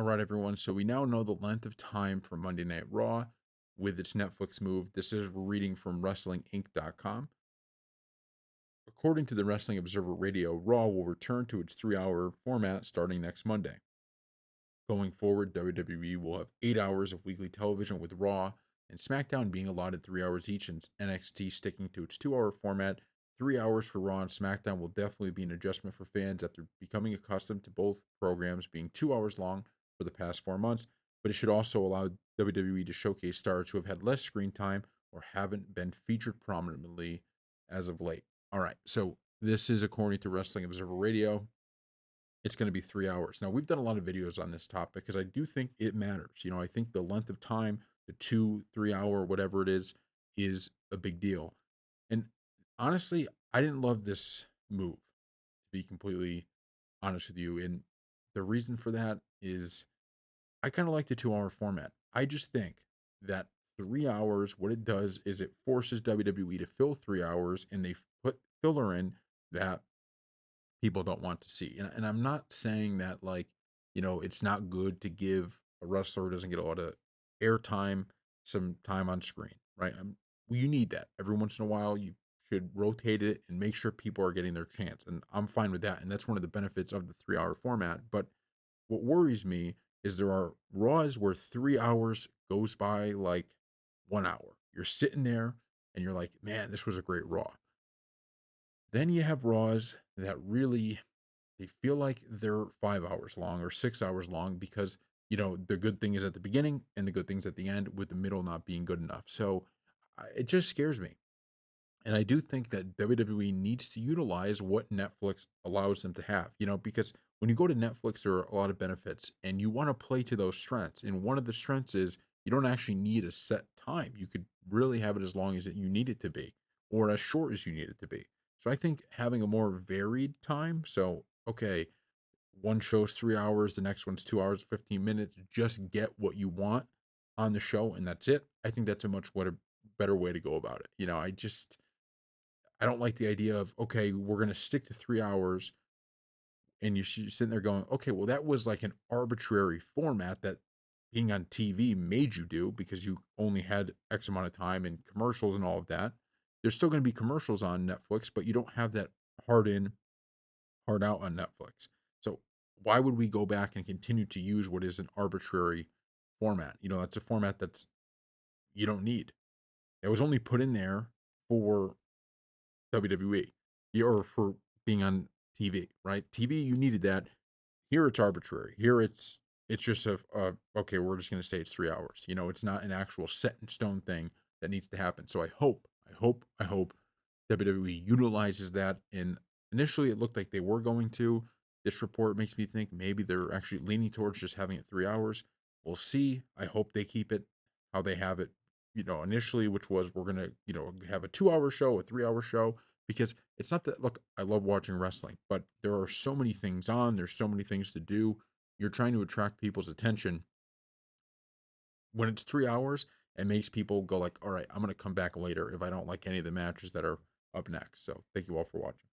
All right, everyone. So we now know the length of time for Monday Night Raw with its Netflix move. This is reading from WrestlingInc.com. According to the Wrestling Observer Radio, Raw will return to its 3 hour format starting next Monday. Going forward, WWE will have 8 hours of weekly television with Raw and SmackDown being allotted 3 hours each, and NXT sticking to its 2 hour format. 3 hours for Raw and SmackDown will definitely be an adjustment for fans after becoming accustomed to both programs being 2 hours long for the past 4 months. But it should also allow WWE to showcase stars who have had less screen time or haven't been featured prominently as of late. All right, so this is according to Wrestling Observer Radio. It's going to be 3 hours. Now, we've done a lot of videos on this topic because I do think it matters. I think the length of time, the 2, 3 hour, whatever it is a big deal. And honestly, I didn't love this move, to be completely honest with you. And the reason for that is I kind of like the 2 hour format. I just think that 3 hours, what it does is it forces WWE to fill 3 hours and they put filler in that people don't want to see. And I'm not saying that it's not good to give a wrestler who doesn't get a lot of airtime some time on screen, right? Well, you need that every once in a while. You should rotate it and make sure people are getting their chance. And I'm fine with that. And that's one of the benefits of the 3 hour format. But what worries me is there are Raws where 3 hours goes by like 1 hour. You're sitting there and you're like, man, this was a great Raw. Then you have Raws that really they feel like they're 5 hours long or 6 hours long because the good thing is at the beginning and the good things at the end, with the middle not being good enough. So it just scares me. And I do think that WWE needs to utilize what Netflix allows them to have, because when you go to Netflix, there are a lot of benefits and you want to play to those strengths. And one of the strengths is you don't actually need a set time. You could really have it as long as you need it to be or as short as you need it to be. So I think having a more varied time. So, okay, one show's 3 hours, the next one's 2 hours, 15 minutes. Just get what you want on the show, and that's it. I think that's a much better way to go about it. I don't like the idea of, okay, we're going to stick to 3 hours, and you're sitting there going, okay, well, that was like an arbitrary format that being on TV made you do because you only had X amount of time and commercials and all of that. There's still going to be commercials on Netflix, but you don't have that hard in, hard out on Netflix. So why would we go back and continue to use what is an arbitrary format? That's a format that's you don't need. It was only put in there for WWE or for being on TV, right? TV, you needed that. Here it's arbitrary. Here it's just okay, we're just going to say it's 3 hours. It's not an actual set in stone thing that needs to happen. So I hope WWE utilizes that. And initially, it looked like they were going to. This report makes me think maybe they're actually leaning towards just having it 3 hours. We'll see. I hope they keep it how they have it, initially, which was we're gonna, have a 2 hour show, a 3 hour show, because it's not that look, I love watching wrestling, but there are so many things on, there's so many things to do. You're trying to attract people's attention. When it's 3 hours, it makes people go like, all right, I'm gonna come back later if I don't like any of the matches that are up next. So thank you all for watching.